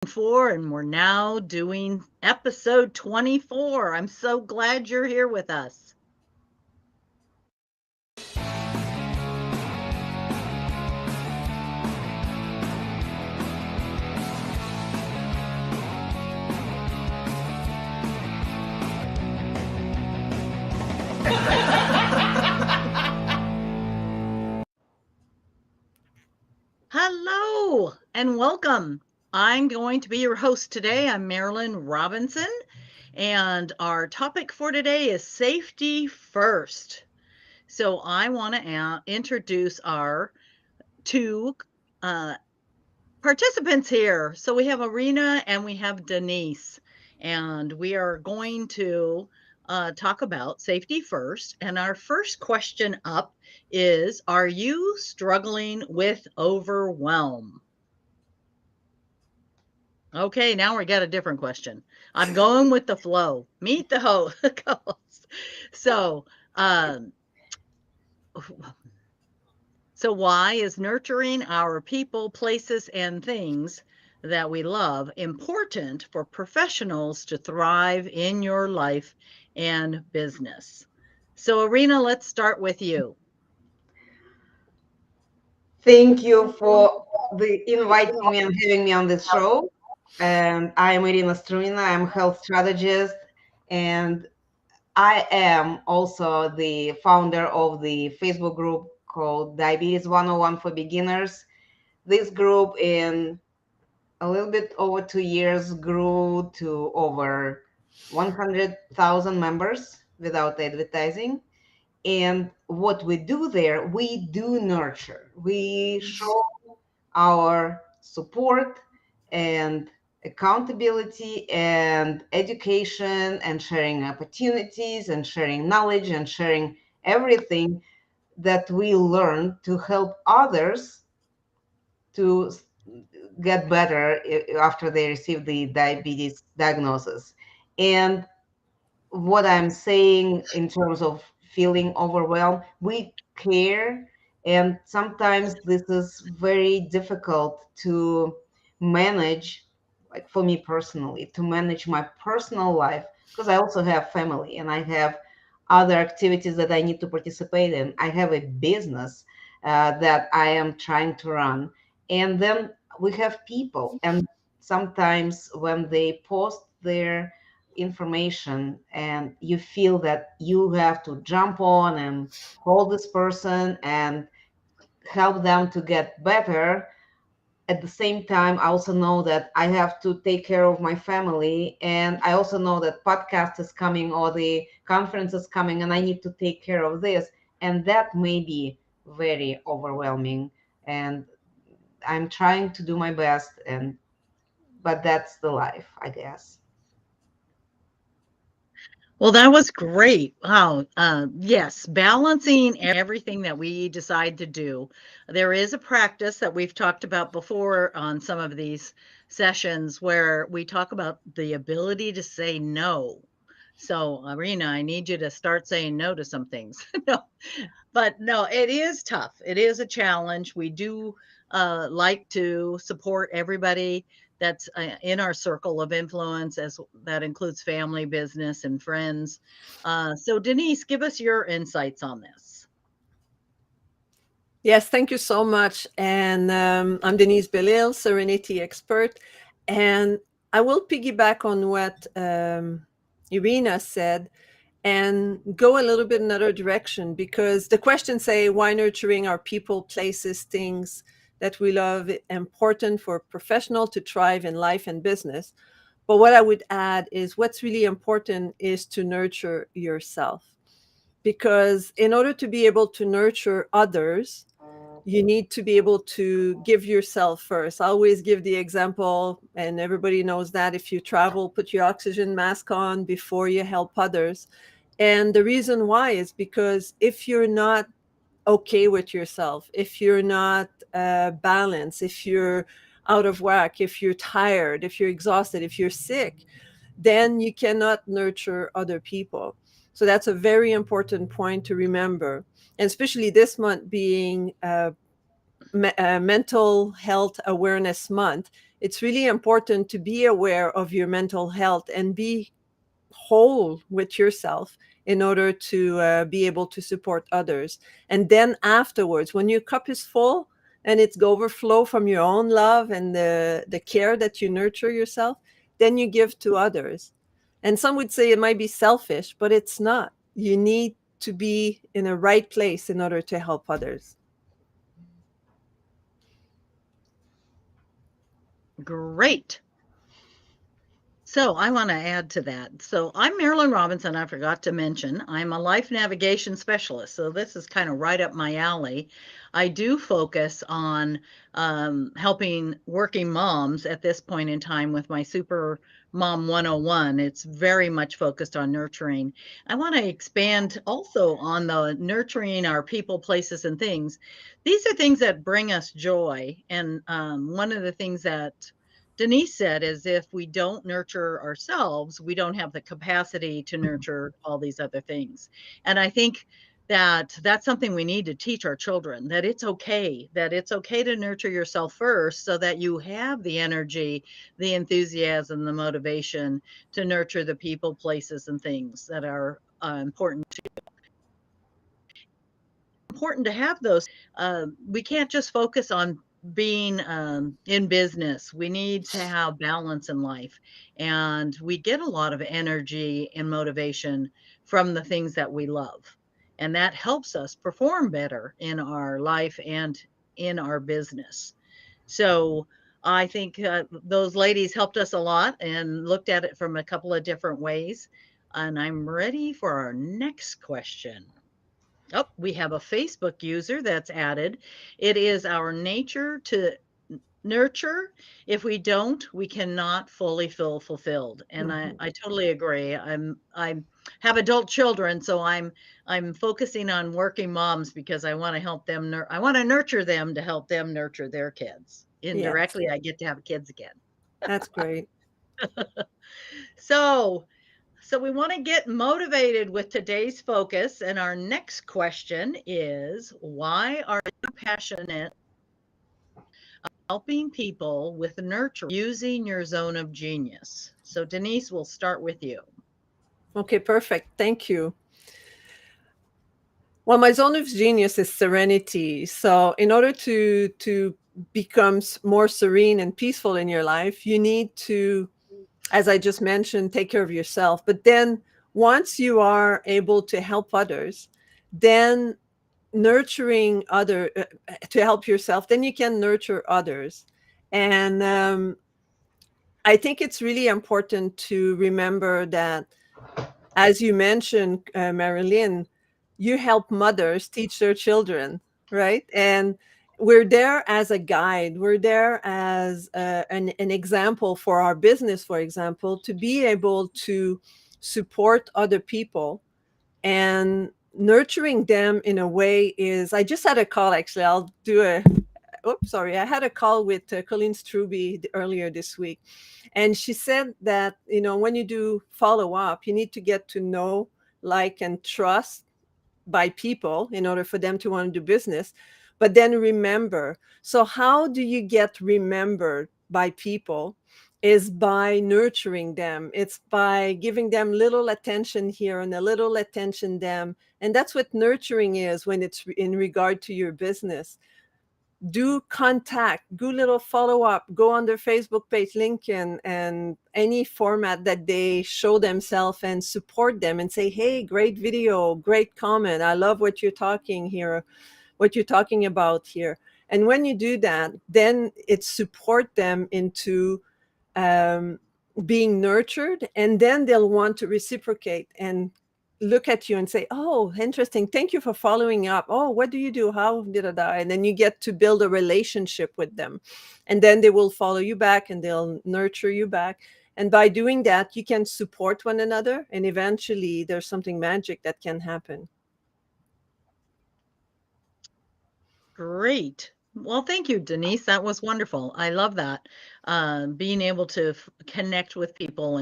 And we're now doing episode 24. I'm so glad you're here with us. Hello and welcome. I'm going to be your host today. I'm Marilyn Robinson, and our topic for today is safety first. So I want to introduce our two uh, participants here. So we have Irina and we have Denise, and we are going to talk about safety first. And our first question up is: are you struggling with overwhelm? Okay, now we got a different question. I'm going with the flow. Meet the host. So, um, So, why is nurturing our people, places, and things that we love important for professionals to thrive in your life and business? So, Irina, let's start with you. Thank you for the inviting me and having me on this show. And I'm Irina Strunina. I'm health strategist, and I am also the founder of the Facebook group called Diabetes 101 for Beginners. This group, in a little bit over 2 years, grew to over 100,000 members without advertising. And what we do there, we do nurture. We show our support and accountability and education and sharing opportunities and sharing knowledge and sharing everything that we learn to help others to get better after they receive the diabetes diagnosis. And what I'm saying in terms of feeling overwhelmed, we care. And sometimes this is very difficult to manage, like for me personally, to manage my personal life, because I also have family and I have other activities that I need to participate in. I have a business that I am trying to run. And then we have people. And sometimes when they post their information and you feel that you have to jump on and hold this person and help them to get better, at the same time I also know that I have to take care of my family, and I also know that podcast is coming or the conference is coming and I need to take care of this, and that may be very overwhelming. And I'm trying to do my best, and but that's the life, I guess. Well, that was great. Wow. Yes, balancing everything that we decide to do. There is a practice that we've talked about before on some of these sessions where we talk about the ability to say no. So, Irina, I need you to start saying no to some things. No, but no, it is tough. It is a challenge. We do like to support everybody that's in our circle of influence, as that includes family, business, and friends. So, Denise, give us your insights on this. Yes, thank you so much. And I'm Denise Belil, Serenity expert. And I will piggyback on what Irina said and go a little bit another direction, because the questions say, why nurturing our people, places, things that we love important for a professional to thrive in life and business. But what I would add is what's really important is to nurture yourself, because in order to be able to nurture others, you need to be able to give yourself first. I always give the example, and everybody knows that if you travel, put your oxygen mask on before you help others. And the reason why is because if you're not okay with yourself, if you're not balanced, if you're out of whack, if you're tired, if you're exhausted, if you're sick, then you cannot nurture other people. So that's a very important point to remember. And especially this month being Mental Health Awareness Month, it's really important to be aware of your mental health and be whole with yourself in order to be able to support others. And then afterwards, when your cup is full and it's overflow from your own love and the care that you nurture yourself, then you give to others. And some would say it might be selfish, but it's not. You need to be in a right place in order to help others. Great. So I want to add to that. So I'm Marilyn Robinson. I forgot to mention I'm a life navigation specialist. So this is kind of right up my alley. I do focus on helping working moms at this point in time with my Super Mom 101. It's very much focused on nurturing. I want to expand also on the nurturing our people, places, and things. These are things that bring us joy. And one of the things that Denise said is if we don't nurture ourselves, we don't have the capacity to nurture all these other things. And I think that that's something we need to teach our children, that it's okay to nurture yourself first so that you have the energy, the enthusiasm, the motivation to nurture the people, places, and things that are important to have those. We can't just focus on being in business. We need to have balance in life. And we get a lot of energy and motivation from the things that we love. And that helps us perform better in our life and in our business. So I think those ladies helped us a lot and looked at it from a couple of different ways. And I'm ready for our next question. Oh, we have a Facebook user that's added. It is our nature to nurture. If we don't, we cannot fully feel fulfilled. And I totally agree. I have adult children, so I'm focusing on working moms because I want to help them. I want to nurture them to help them nurture their kids. Yes, Indirectly, I get to have kids again. that's great. So So we want to get motivated with today's focus. And our next question is why are you passionate about helping people with nurturing using your zone of genius? So, Denise, we'll start with you. Okay, perfect. Thank you. Well, my zone of genius is serenity. So, in order to become more serene and peaceful in your life, you need to, as I just mentioned, take care of yourself. But then, once you are able to help others, then nurturing to help yourself, then you can nurture others. And I think it's really important to remember that, as you mentioned, Marilyn, you help mothers teach their children, right? And we're there as a guide. We're there as an example for our business, for example, to be able to support other people and nurturing them in a way is. I just had a call, actually. I'll do a. Oops, sorry. I had a call with Colleen Struby earlier this week. And she said that, when you do follow up, you need to get to know, like, and trust by people in order for them to want to do business. But then remember. So, how do you get remembered by people? Is by nurturing them. It's by giving them little attention here and a little attention them. And that's what nurturing is when it's in regard to your business. Do contact, do little follow up, go on their Facebook page, LinkedIn, and any format that they show themselves and support them and say, hey, great video, great comment. I love what you're talking here, what you're talking about here. And when you do that, then it support them into being nurtured, and then they'll want to reciprocate and look at you and say, oh, interesting, thank you for following up. Oh, what do you do? How did I die? And then you get to build a relationship with them, and then they will follow you back and they'll nurture you back. And by doing that, you can support one another, and eventually there's something magic that can happen. Great. Well, thank you, Denise. That was wonderful. I love that. Being able to connect with people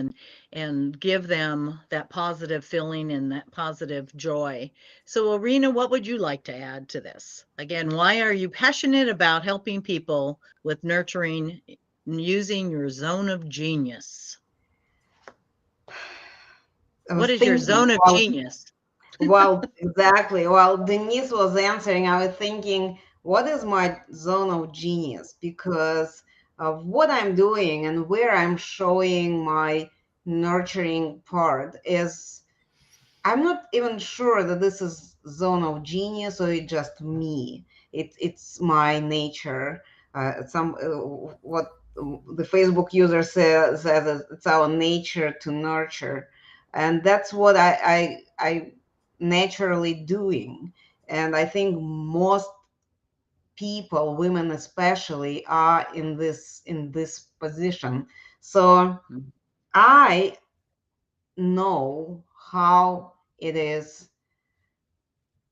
and give them that positive feeling and that positive joy. So, Irina, what would you like to add to this? Again, why are you passionate about helping people with nurturing using your zone of genius? I What was is your thinking zone of genius? exactly. While Denise was answering, I was thinking, what is my zone of genius? Because of what I'm doing and where I'm showing my nurturing part is, I'm not even sure that this is zone of genius or it's just me. It's my nature. Some what the Facebook user says it's our nature to nurture, and that's what I naturally doing. And I think most people, women especially, are in this position. So I know how it is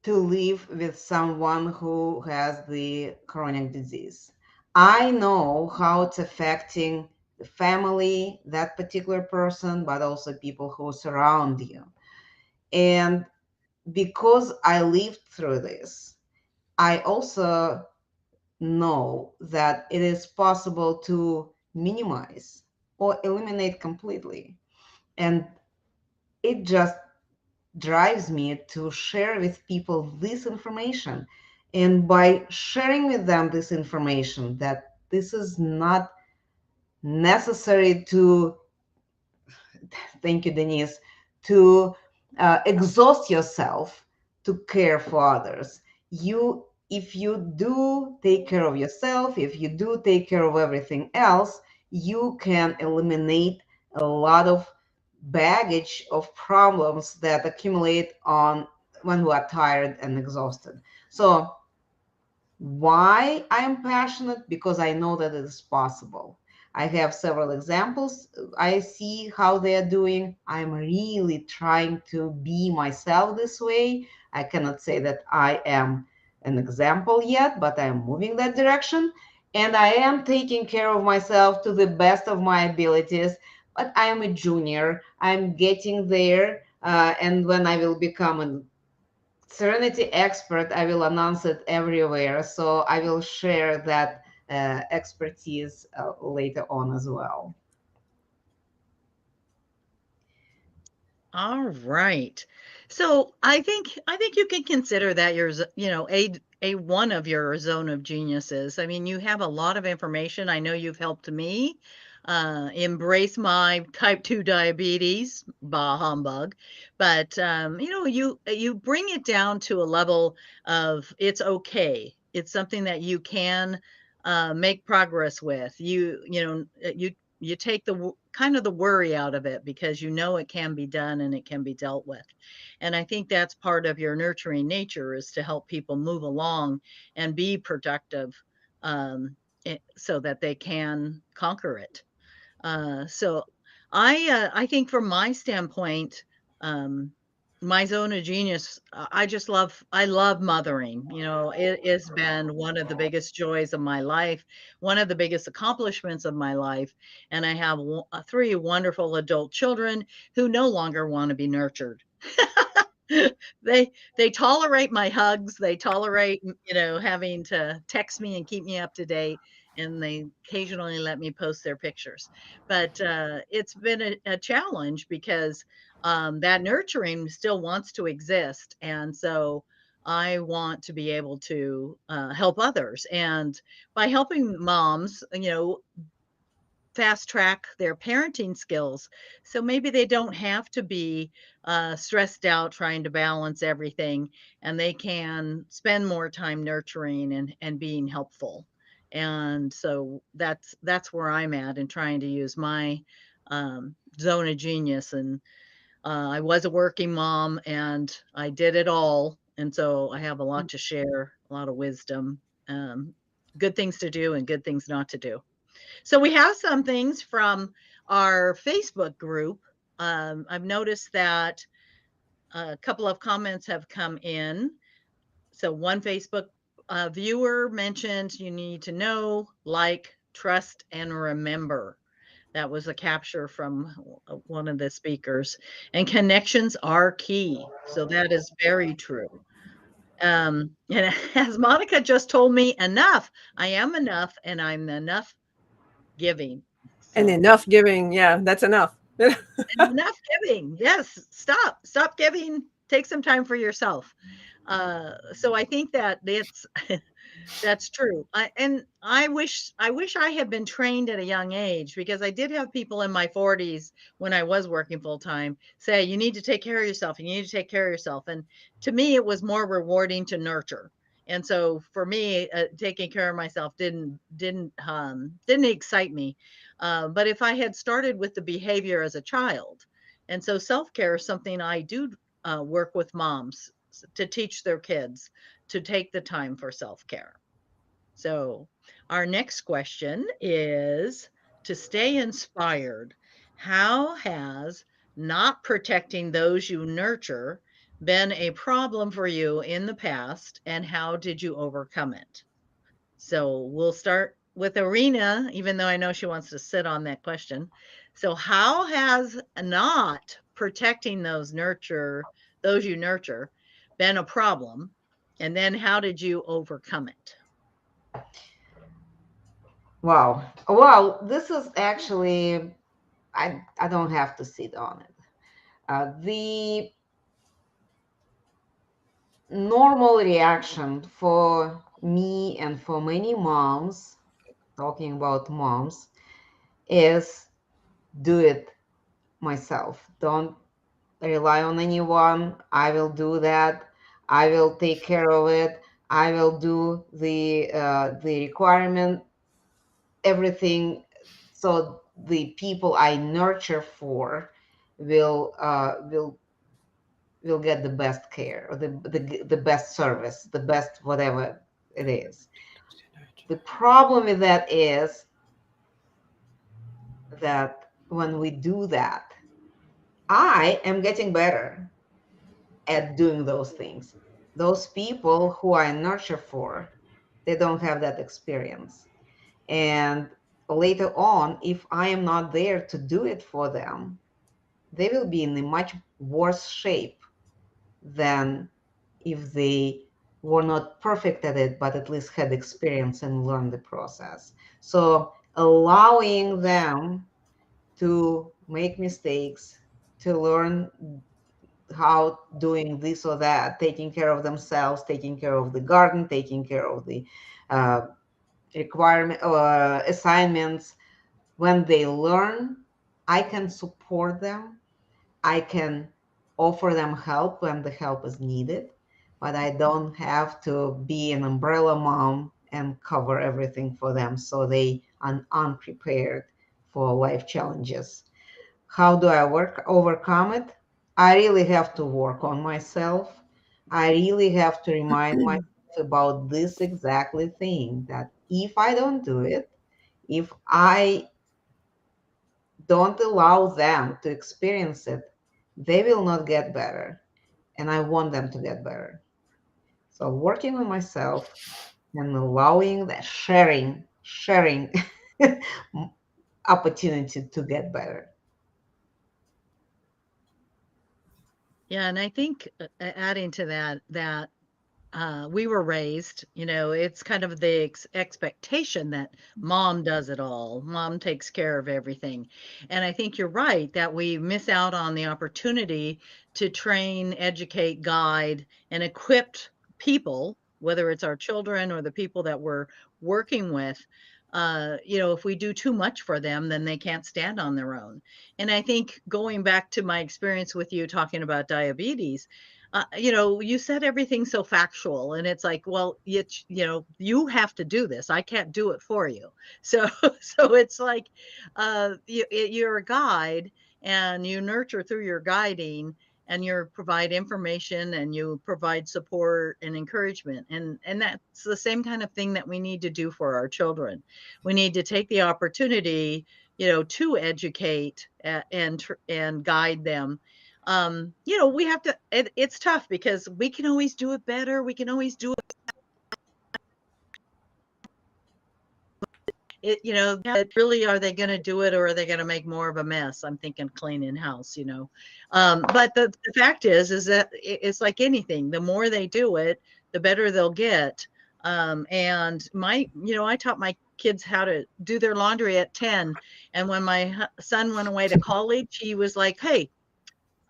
to live with someone who has the chronic disease. I know how it's affecting the family, that particular person, but also people who surround you. And because I lived through this, I also know that it is possible to minimize or eliminate completely. And it just drives me to share with people this information. And by sharing with them this information, that this is not necessary to, thank you, Denise, to exhaust yourself to care for others. If you do take care of yourself, if you do take care of everything else, you can eliminate a lot of baggage of problems that accumulate on when we are tired and exhausted. So why I am passionate? Because I know that it is possible. I have several examples. I see how they are doing. I'm really trying to be myself this way. I cannot say that I am an example yet, but I'm moving that direction. And I am taking care of myself to the best of my abilities. But I am a junior. I'm getting there. And when I will become an Serenity expert, I will announce it everywhere. So I will share that expertise later on as well. All right. So I think you can consider that your a one of your zone of geniuses. I mean, you have a lot of information. I know you've helped me embrace my type 2 diabetes, bah humbug. But you bring it down to a level of it's okay. It's something that you can make progress with. You take kind of the worry out of it because you know it can be done and it can be dealt with. And I think that's part of your nurturing nature is to help people move along and be productive so that they can conquer it. So I think from my standpoint, um, my zone of genius, I love mothering. It has been one of the biggest joys of my life, one of the biggest accomplishments of my life. And I have three wonderful adult children who no longer want to be nurtured. They tolerate my hugs, they tolerate, having to text me and keep me up to date, and they occasionally let me post their pictures. But, it's been a challenge because, that nurturing still wants to exist, and so I want to be able to, help others, and by helping moms, fast track their parenting skills. So maybe they don't have to be stressed out trying to balance everything, and they can spend more time nurturing and being helpful. And so that's where I'm at in trying to use my zone of genius. And I was a working mom, and I did it all. And so I have a lot to share, a lot of wisdom, um, good things to do and good things not to do. So we have some things from our Facebook group. I've noticed that a couple of comments have come in. So one Facebook a viewer mentioned you need to know, like, trust, and remember. That was a capture from one of the speakers. And connections are key. So that is very true. And as Monica just told me, enough. I am enough, and I'm enough giving. And So enough giving. Yeah, that's enough. enough giving. Yes, stop giving. Take some time for yourself. So I think that it's that's true. I wish I had been trained at a young age, because I did have people in my 40s when I was working full time say, you need to take care of yourself. You need to take care of yourself. And to me, it was more rewarding to nurture. And so for me, taking care of myself didn't excite me. But if I had started with the behavior as a child, and so self care is something I do work with moms to teach their kids to take the time for self care. So, our next question is, to stay inspired, how has not protecting those you nurture been a problem for you in the past, and how did you overcome it? So, we'll start with Irina, even though I know she wants to sit on that question. So, how has not protecting those you nurture been a problem? And then how did you overcome it? Wow. Well, this is actually, I don't have to sit on it. The normal reaction for me and for many moms, talking about moms, is do it myself. Don't rely on anyone. I will do that. I will take care of it. I will do the requirement, everything. So the people I nurture for will get the best care, or the best service, the best whatever it is. The problem with that is that when we do that, I am getting better at doing those things. Those people who I nurture for, they don't have that experience. And later on, if I am not there to do it for them, they will be in a much worse shape than if they were not perfect at it, but at least had experience and learned the process. So allowing them to make mistakes, to learn how doing this or that, taking care of themselves, taking care of the garden, taking care of the uh, requirement or assignments. When they learn, I can support them. I can offer them help when the help is needed, but I don't have to be an umbrella mom and cover everything for them so they are unprepared for life challenges. How do I overcome it? I really have to work on myself. I really have to remind myself about this exactly thing, that if I don't do it, if I don't allow them to experience it, they will not get better. And I want them to get better. So working on myself and allowing that sharing opportunity to get better. Yeah, and I think adding to that we were raised, it's kind of the expectation that mom does it all. Mom takes care of everything. And I think you're right that we miss out on the opportunity to train, educate, guide, and equip people, whether it's our children or the people that we're working with. If we do too much for them, then they can't stand on their own. And I think going back to my experience with you talking about diabetes, you said everything so factual, and it's like, well, you have to do this. I can't do it for you. So, so it's like, you're a guide, and you nurture through your guiding, and you provide information, and you provide support and encouragement, and that's the same kind of thing that we need to do for our children. We need to take the opportunity, to educate and guide them. We have to, it's tough because we can always do it better. We can always do it. really, are they going to do it, or are they going to make more of a mess? I'm thinking cleaning house, but the fact is that it's like anything. The more they do it, the better they'll get. And I taught my kids how to do their laundry at 10. And when my son went away to college, he was like, hey,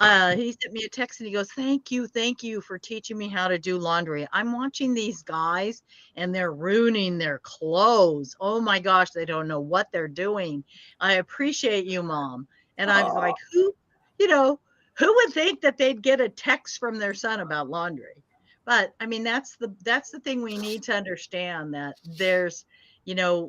he sent me a text and he goes, thank you for teaching me how to do laundry. I'm watching these guys and they're ruining their clothes. Oh my gosh, they don't know what they're doing. I appreciate you, Mom. And I was like, you know, who would think that they'd get a text from their son about laundry? But I mean, that's the thing we need to understand, that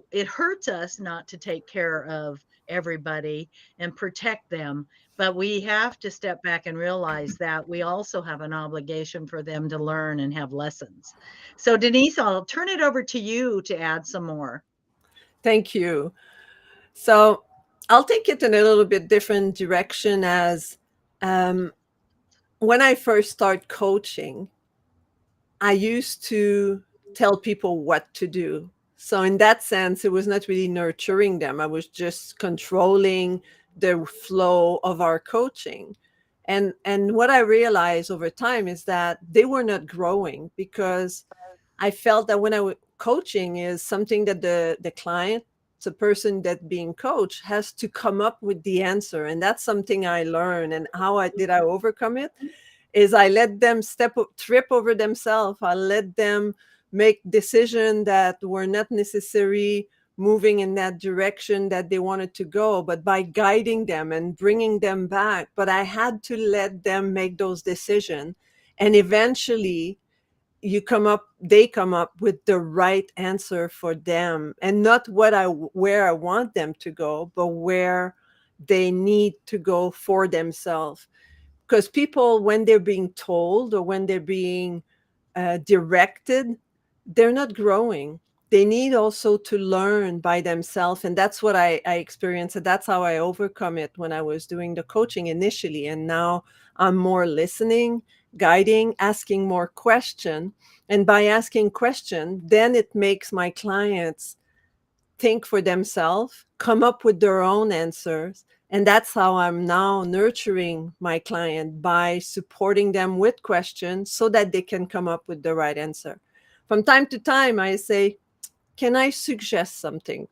it hurts us not to take care of everybody and protect them, but we have to step back and realize that we also have an obligation for them to learn and have lessons. So, Denise, I'll turn it over to you to add some more. Thank you. So I'll take it in a little bit different direction. As when I first start coaching, I used to tell people what to do. So in that sense, it was not really nurturing them. I was just controlling the flow of our coaching. And what I realized over time is that they were not growing, because I felt that when coaching is something that the client, the person that being coached, has to come up with the answer. And that's something I learned. And how I overcome it is I let them trip over themselves. I let them make decisions that were not necessarily moving in that direction that they wanted to go, but by guiding them and bringing them back. But I had to let them make those decisions. And eventually they come up with the right answer for them, and not where I want them to go, but where they need to go for themselves. Because people, when they're being told or when they're being directed, they're not growing. They need also to learn by themselves. And that's what I experienced. And that's how I overcome it when I was doing the coaching initially. And now I'm more listening, guiding, asking more questions. And by asking questions, then it makes my clients think for themselves, come up with their own answers. And that's how I'm now nurturing my client, by supporting them with questions so that they can come up with the right answer. From time to time, I say, can I suggest something?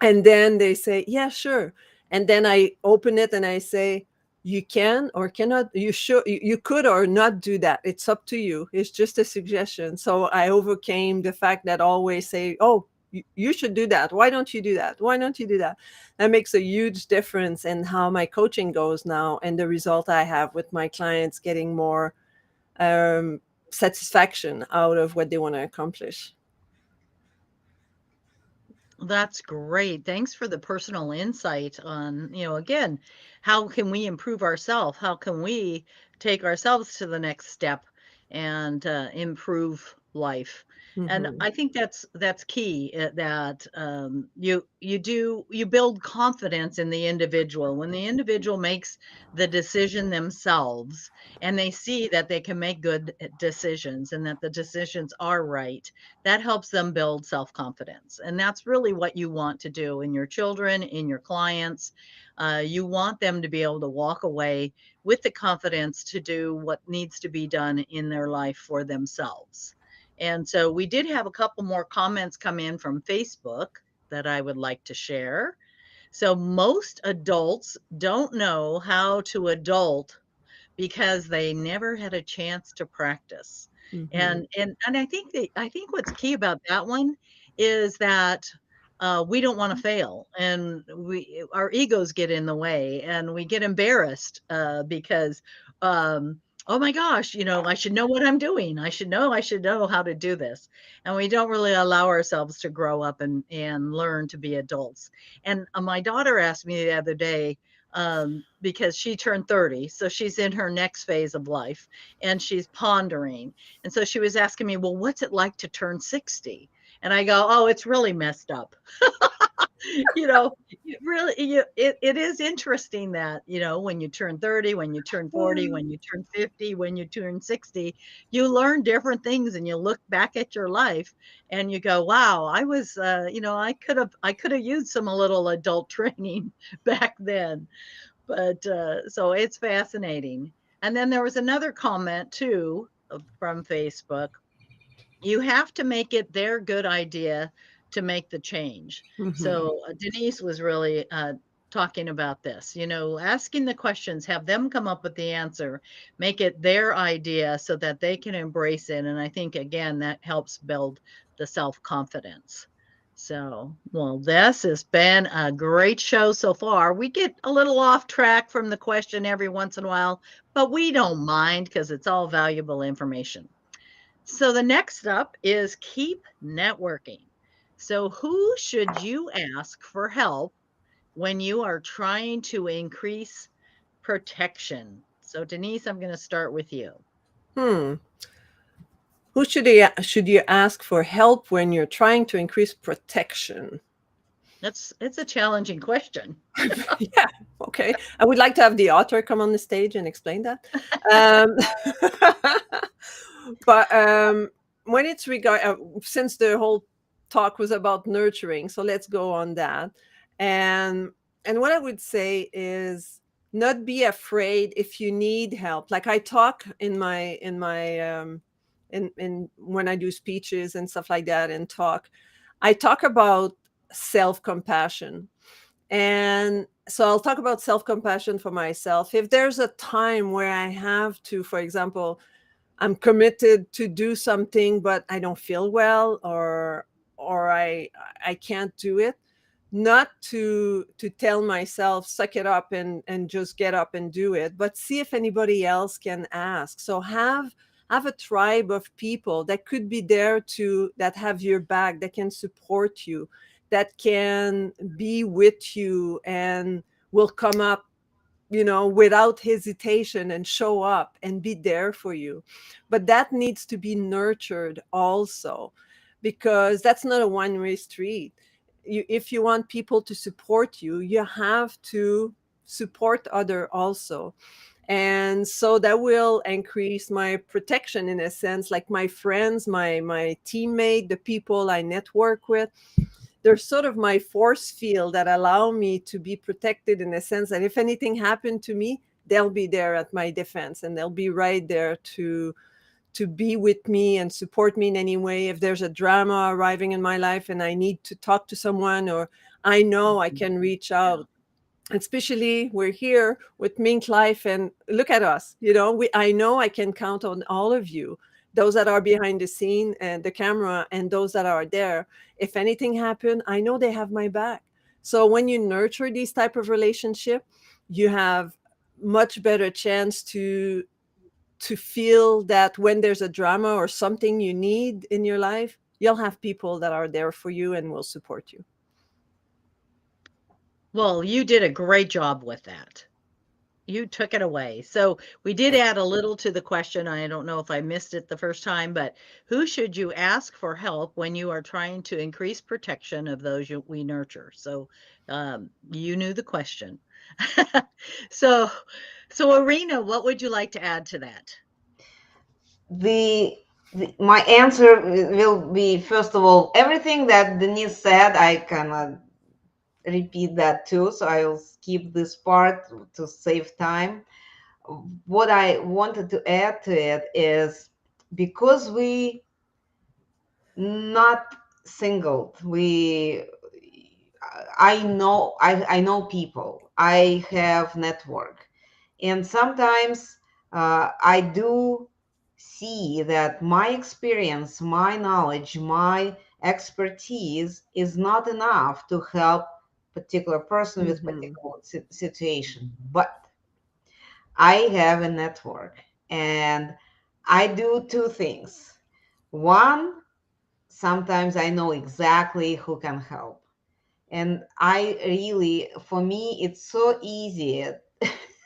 And then they say, yeah, sure. And then I open it and I say, you can or cannot, you could or not do that. It's up to you. It's just a suggestion. So I overcame the fact that I always say, oh, you should do that. Why don't you do that? Why don't you do that? That makes a huge difference in how my coaching goes now, and the result I have with my clients getting more satisfaction out of what they want to accomplish. That's great. Thanks for the personal insight on, again, how can we improve ourselves? How can we take ourselves to the next step and improve life? And Mm-hmm. I think that's key, that you build confidence in the individual. When the individual makes the decision themselves and they see that they can make good decisions and that the decisions are right, that helps them build self-confidence. And that's really what you want to do in your children, in your clients. You want them to be able to walk away with the confidence to do what needs to be done in their life for themselves. And so we did have a couple more comments come in from Facebook that I would like to share. So most adults don't know how to adult because they never had a chance to practice. Mm-hmm. And I think what's key about that one is that we don't want to fail, and our egos get in the way, and we get embarrassed because oh my gosh, I should know what I'm doing. I should know how to do this. And we don't really allow ourselves to grow up and learn to be adults. And my daughter asked me the other day, because she turned 30. So she's in her next phase of life and she's pondering. And so she was asking me, well, what's it like to turn 60? And I go, oh, it's really messed up. you know, it is interesting that, when you turn 30, when you turn 40, when you turn 50, when you turn 60, you learn different things and you look back at your life and you go, wow, I was, I could have used some a little adult training back then. But so it's fascinating. And then there was another comment too from Facebook. You have to make it their good idea to make the change. Mhm. So Denise was really talking about this, asking the questions, have them come up with the answer, make it their idea so that they can embrace it. And I think, again, that helps build the self confidence. So, well, this has been a great show so far. We get a little off track from the question every once in a while, but we don't mind because it's all valuable information. So the next up is keep networking. So who should you ask for help when you are trying to increase protection? So Denise, I'm going to start with you. Hmm. Who should you ask for help when you're trying to increase protection? It's a challenging question. Yeah, okay. I would like to have the author come on the stage and explain that. Um, but when it's since the whole talk was about nurturing, so let's go on that. And what I would say is not be afraid if you need help. Like I talk in when I do speeches and stuff like that and talk, I talk about self compassion. And so I'll talk about self compassion for myself. If there's a time where I have to, for example, I'm committed to do something, but I don't feel well, or I can't do it, not to tell myself suck it up and just get up and do it, but see if anybody else can ask. So have a tribe of people that could be there to that have your back, that can support you, that can be with you and will come up, without hesitation and show up and be there for you. But that needs to be nurtured also, because that's not a one-way street. If you want people to support you, you have to support other also. And so that will increase my protection in a sense, like my friends, my teammate, the people I network with, they're sort of my force field that allow me to be protected in a sense that if anything happened to me, they'll be there at my defense and they'll be right there to be with me and support me in any way. If there's a drama arriving in my life and I need to talk to someone, or I know I can reach Yeah. out. Especially we're here with MinkLife, and look at us, I know I can count on all of you, those that are behind the scene and the camera and those that are there. If anything happened, I know they have my back. So when you nurture these type of relationship, you have much better chance to feel that when there's a drama or something you need in your life, you'll have people that are there for you and will support you. Well, you did a great job with that. You took it away. So we did add a little to the question. I don't know if I missed it the first time, but who should you ask for help when you are trying to increase protection of those we nurture? So you knew the question. so, so Irina, what would you like to add to that? the, my answer will be, first of all, everything that Denise said, I cannot repeat that too, so I'll skip this part to save time. What I wanted to add to it is, because we not singled, I know people, I have network, and sometimes I do see that my experience, my knowledge, my expertise is not enough to help particular person with Hmm. particular situation. But I have a network, and I do two things. One, sometimes I know exactly who can help. And I really, for me, it's so easy,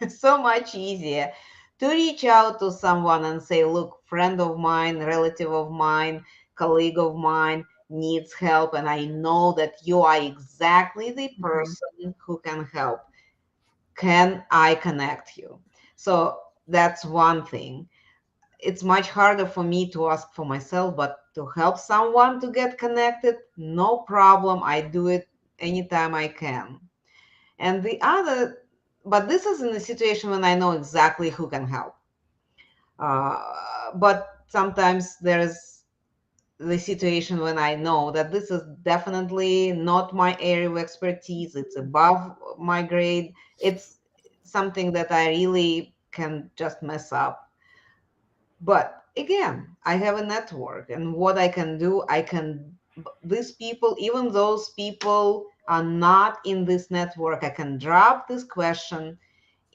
so much easier to reach out to someone and say, look, friend of mine, relative of mine, colleague of mine, needs help and I know that you are exactly the Mhm. person who can help. Can I connect you? So that's one thing. It's much harder for me to ask for myself, but to help someone to get connected, no problem. I do it anytime I can. And the other, but this is in a situation when I know exactly who can help. But sometimes there's the situation when I know that this is definitely not my area of expertise, it's above my grade, it's something that I really can just mess up. But again, I have a network, and what I can do, these people, even those people are not in this network, I can drop this question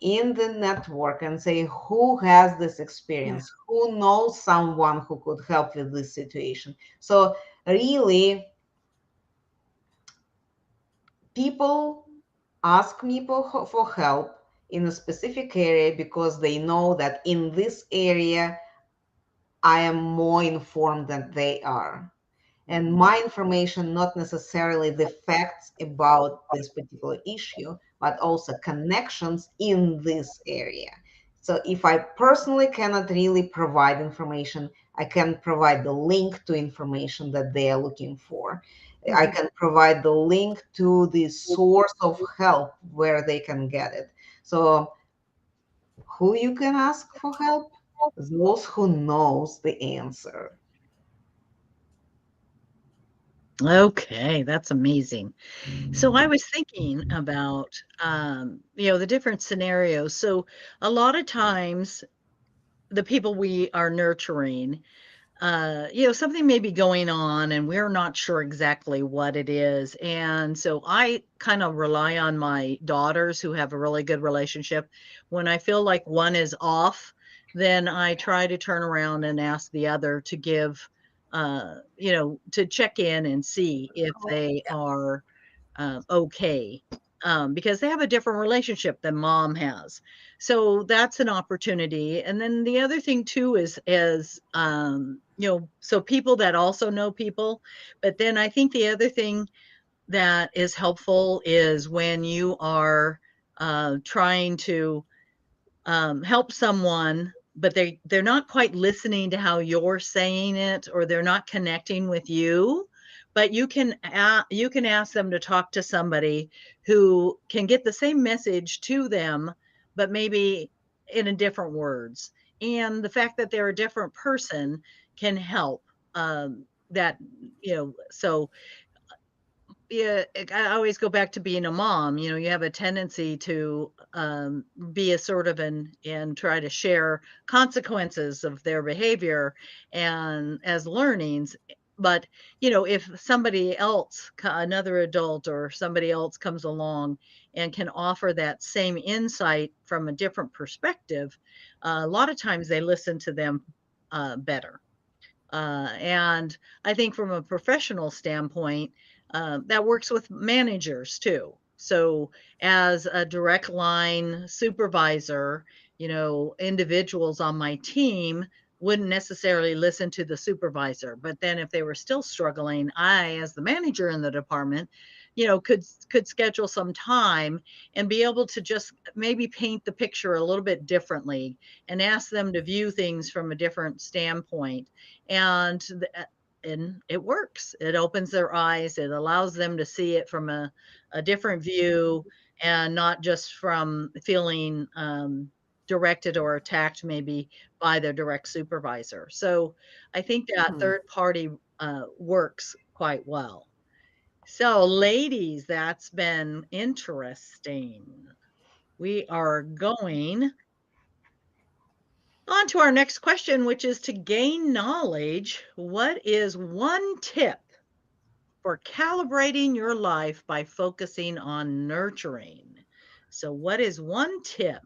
in the network and say, who has this Yeah. experience? Who knows someone who could help with this situation? So, really, people ask me for help in a specific area because they know that in this area, I am more informed than they are. And my information, not necessarily the facts about this particular issue, but also connections in this area. So if I personally cannot really provide information, I can provide the link to information that they are looking for. I Mhm. can provide the link to the source of help where they can get it. So who you can ask for help? Those who knows the answer. Okay, that's amazing. So I was thinking about, the different scenarios. So a lot of times, the people we are nurturing, something may be going on and we're not sure exactly what it is. And so I kind of rely on my daughters who have a really good relationship. When I feel like one is off, then I try to turn around and ask the other to give, to check in and see if they are okay, because they have a different relationship than mom has. So that's an opportunity. And then the other thing too so people that also know people. But then I think the other thing that is helpful is when you are trying to help someone, but they're not quite listening to how you're saying it, or they're not connecting with you. But you can ask them to talk to somebody who can get the same message to them, but maybe in a different words. And the fact that they're a different person can help. That so yeah, I always go back to being a mom. You have a tendency to be assertive and try to share consequences of their behavior and as learnings. But if somebody else, another adult or somebody else comes along and can offer that same insight from a different perspective, a lot of times they listen to them better. And I think from a professional standpoint, that works with managers too. So, as a direct line supervisor, individuals on my team wouldn't necessarily listen to the supervisor. But then, if they were still struggling, I, as the manager in the department, could schedule some time and be able to just maybe paint the picture a little bit differently and ask them to view things from a different standpoint. And and it works. It opens their eyes. It allows them to see it from a different view, and not just from feeling directed or attacked maybe by their direct supervisor. So I think that Mhm. third party works quite well. So, ladies, that's been interesting. We are going on to our next question, which is to gain knowledge. What is one tip for calibrating your life by focusing on nurturing? So, what is one tip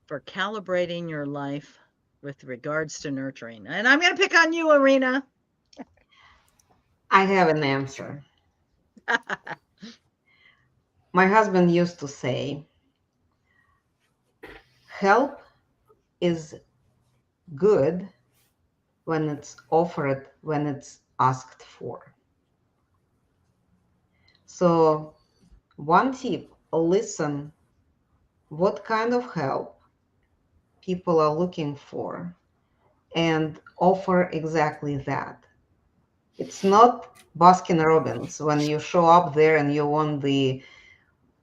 for calibrating your life with regards to nurturing? And I'm going to pick on you, Irina. I have an answer. My husband used to say, help is good when it's offered, when it's asked for. So, one tip, listen what kind of help people are looking for and offer exactly that. It's not Baskin Robbins when you show up there and you want the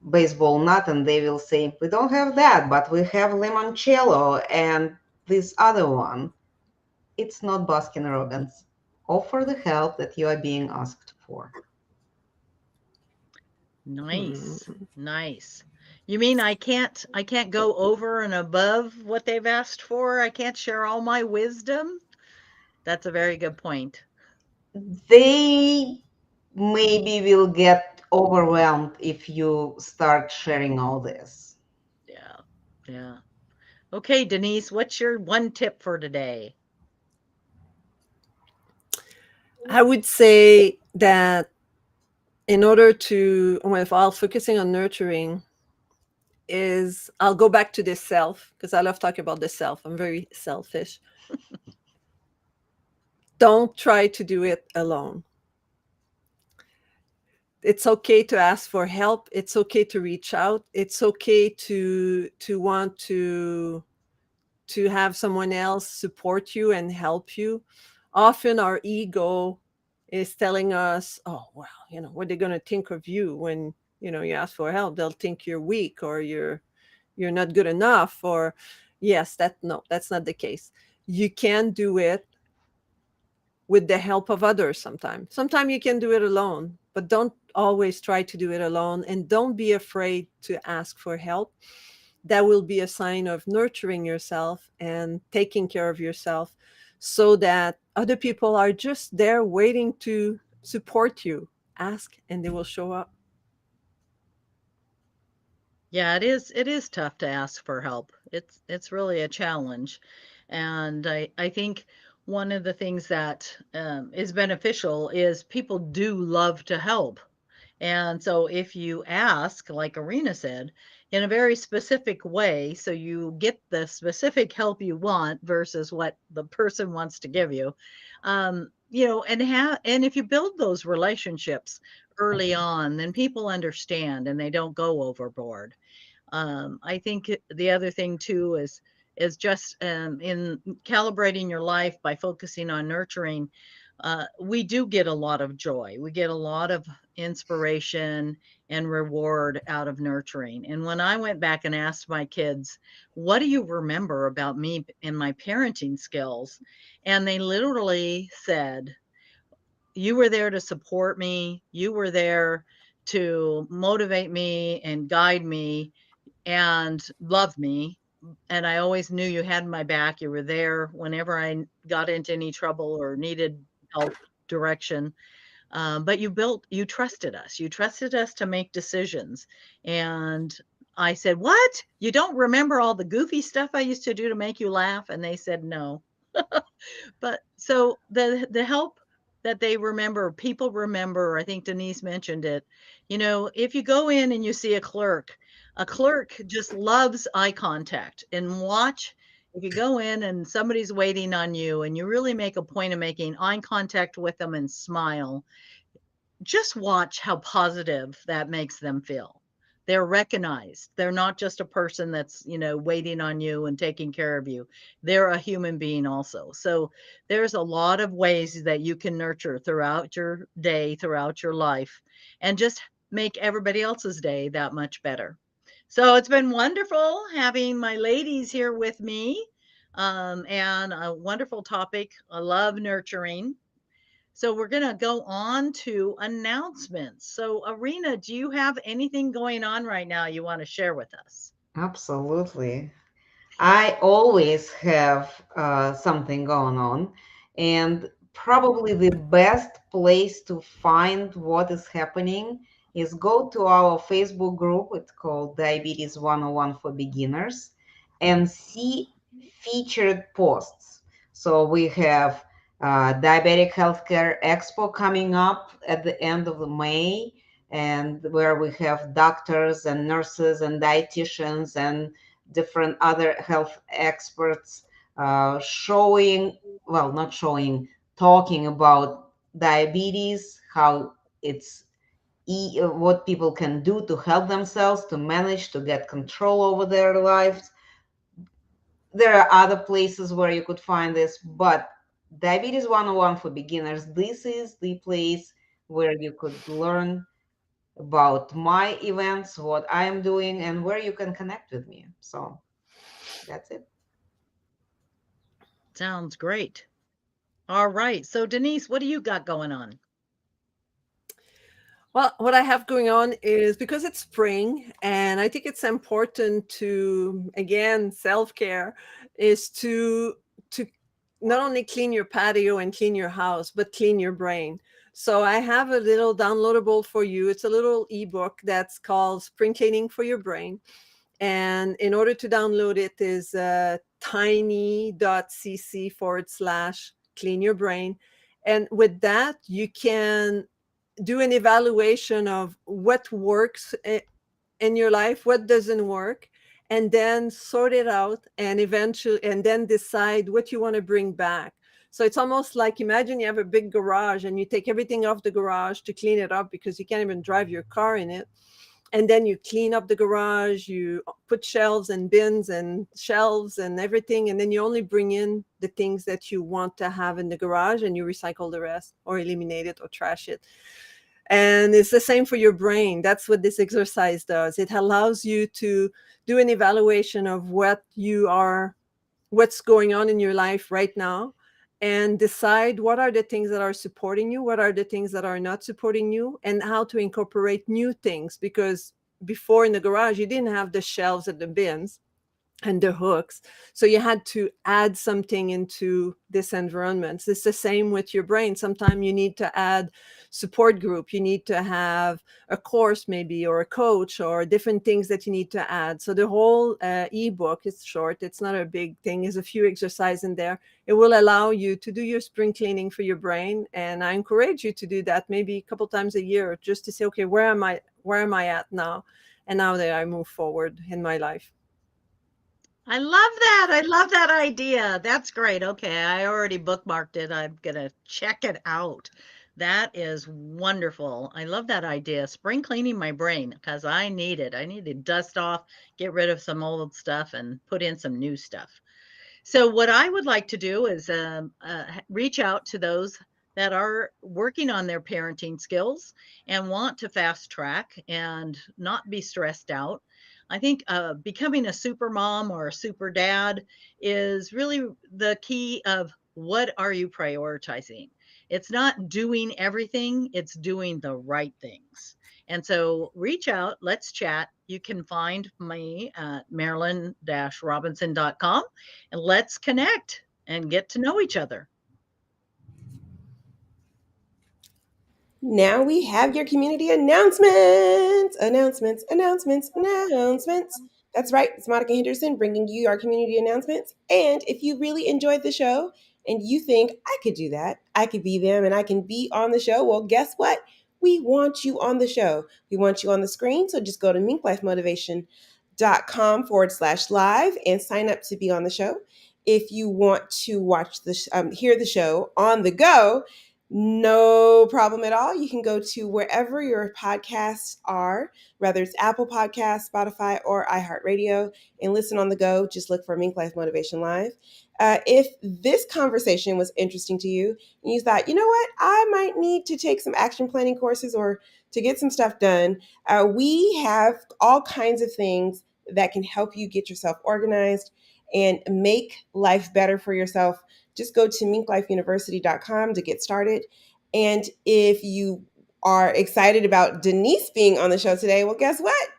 baseball nut and they will say, we don't have that, but we have limoncello and this other one. It's not Baskin Robbins. Offer the help that you are being asked for. Nice. Nice. You mean I can't go over and above what they've asked for? I can't share all my wisdom? That's a very good point. They maybe will get overwhelmed if you start sharing all this. Yeah. Yeah. Okay, Denise, what's your one tip for today? I would say that in order to, well, while focusing on nurturing, is I'll go back to the self because I love talking about the self. I'm very selfish. Don't try to do it alone. It's okay to ask for help. It's okay to reach out. It's okay to want to have someone else support you and help you. Often our ego is telling us, oh, well, what they're going to think of you when, you ask for help. They'll think you're weak or you're not good enough, or yes, no, that's not the case. You can do it with the help of others sometimes you can do it alone, but don't always try to do it alone, and don't be afraid to ask for help. That will be a sign of nurturing yourself and taking care of yourself, so that other people are just there waiting to support you. Ask and they will show up. Yeah, it is tough to ask for help. It's really a challenge. And I think one of the things that is beneficial is people do love to help. And so if you ask, like Irina said, in a very specific way, so you get the specific help you want versus what the person wants to give you, and if you build those relationships early on, then people understand and they don't go overboard. I think the other thing too is just in calibrating your life by focusing on nurturing. We do get a lot of joy. We get a lot of inspiration and reward out of nurturing. And when I went back and asked my kids, "What do you remember about me and my parenting skills?" and they literally said, "You were there to support me. You were there to motivate me and guide me and love me. And I always knew you had my back. You were there whenever I got into any trouble or needed help, direction. But you trusted us. You trusted us to make decisions." And I said, "What? You don't remember all the goofy stuff I used to do to make you laugh?" And they said, "No." But so the help that they remember, people remember, I think Denise mentioned it. If you go in and you see a clerk just loves eye contact, and watch if you go in and somebody's waiting on you and you really make a point of making eye contact with them and smile, just watch how positive that makes them feel. They're recognized. They're not just a person that's, waiting on you and taking care of you. They're a human being also. So there's a lot of ways that you can nurture throughout your day, throughout your life, and just make everybody else's day that much better. So it's been wonderful having my ladies here with me, and a wonderful topic. I love nurturing. So we're going to go on to announcements. So, Irina, do you have anything going on right now you want to share with us? Absolutely. I always have something going on, and probably the best place to find what is happening is go to our Facebook group. It's called Diabetes 101 for Beginners, and see featured posts. So we have Diabetic Healthcare Expo coming up at the end of May, and where we have doctors and nurses and dietitians and different other health experts showing, well, not showing, talking about diabetes, how it's what people can do to help themselves, to manage, to get control over their lives. There are other places where you could find this, but Diabetes 101 for beginners, this is the place where you could learn about my events, what I am doing, and where you can connect with me. So that's it. Sounds great. All right. So Denise, what do you got going on? Well, what I have going on is because it's spring, and I think it's important to, again, self-care is to not only clean your patio and clean your house, but clean your brain. So I have a little downloadable for you. It's a little ebook that's called Spring Cleaning for Your Brain. And in order to download it is tiny.cc/ clean your brain. And with that, you can do an evaluation of what works in your life, what doesn't work, and then sort it out and eventually, and then decide what you want to bring back. So it's almost like, imagine you have a big garage and you take everything off the garage to clean it up because you can't even drive your car in it. And then you clean up the garage, you put shelves and bins and shelves and everything, and then you only bring in the things that you want to have in the garage, and you recycle the rest or eliminate it or trash it. And it's the same for your brain. That's what this exercise does. It allows you to do an evaluation of what's going on in your life right now, and decide what are the things that are supporting you, what are the things that are not supporting you, and how to incorporate new things. Because before, in the garage, you didn't have the shelves and the bins and the hooks. So you had to add something into this environment. It's the same with your brain. Sometimes you need to add support group. You need to have a course maybe, or a coach, or different things that you need to add. So the whole ebook is short. It's not a big thing. There's a few exercises in there. It will allow you to do your spring cleaning for your brain. And I encourage you to do that maybe a couple times a year, just to say, okay, where am I at now? And now that I move forward in my life. I love that. I love that idea. That's great. Okay, I already bookmarked it. I'm going to check it out. That is wonderful. I love that idea. Spring cleaning my brain because I need it. I need to dust off, get rid of some old stuff, and put in some new stuff. So, what I would like to do is reach out to those that are working on their parenting skills and want to fast track and not be stressed out. I think becoming a super mom or a super dad is really the key of what are you prioritizing? It's not doing everything, it's doing the right things. And so reach out, let's chat. You can find me at marilyn-robinson.com and let's connect and get to know each other. Now we have your community announcements. Announcements. That's right. It's Monica Henderson bringing you our community announcements. And if you really enjoyed the show and you think, I could do that, I could be them, and I can be on the show, well, guess what? We want you on the show. We want you on the screen. So just go to minklifemotivation.com/live and sign up to be on the show. If you want to watch hear the show on the go, no problem at all. You can go to wherever your podcasts are, whether it's Apple Podcasts, Spotify, or iHeartRadio, and listen on the go. Just look for Mink Life Motivation Live. If this conversation was interesting to you and you thought, you know what, I might need to take some action planning courses or to get some stuff done, we have all kinds of things that can help you get yourself organized and make life better for yourself. Just go to minklifeuniversity.com to get started. And if you are excited about Denise being on the show today, well, guess what?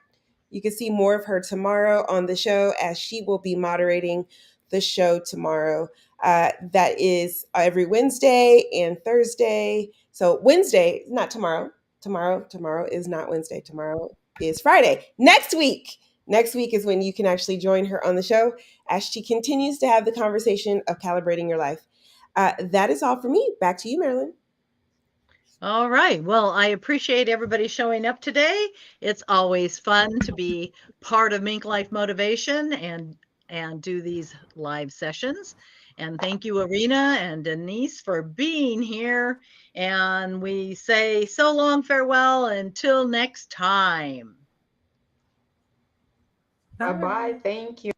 You can see more of her tomorrow on the show, as she will be moderating the show tomorrow. That is every Wednesday and Thursday. So Wednesday, not tomorrow. Tomorrow is not Wednesday. Tomorrow is Friday. Next week is when you can actually join her on the show as she continues to have the conversation of calibrating your life. That is all for me. Back to you, Marilyn. All right. Well, I appreciate everybody showing up today. It's always fun to be part of Mink Life Motivation and and do these live sessions. And thank you, Irina and Denise, for being here. And we say so long, farewell, until next time. Bye-bye. Thank you.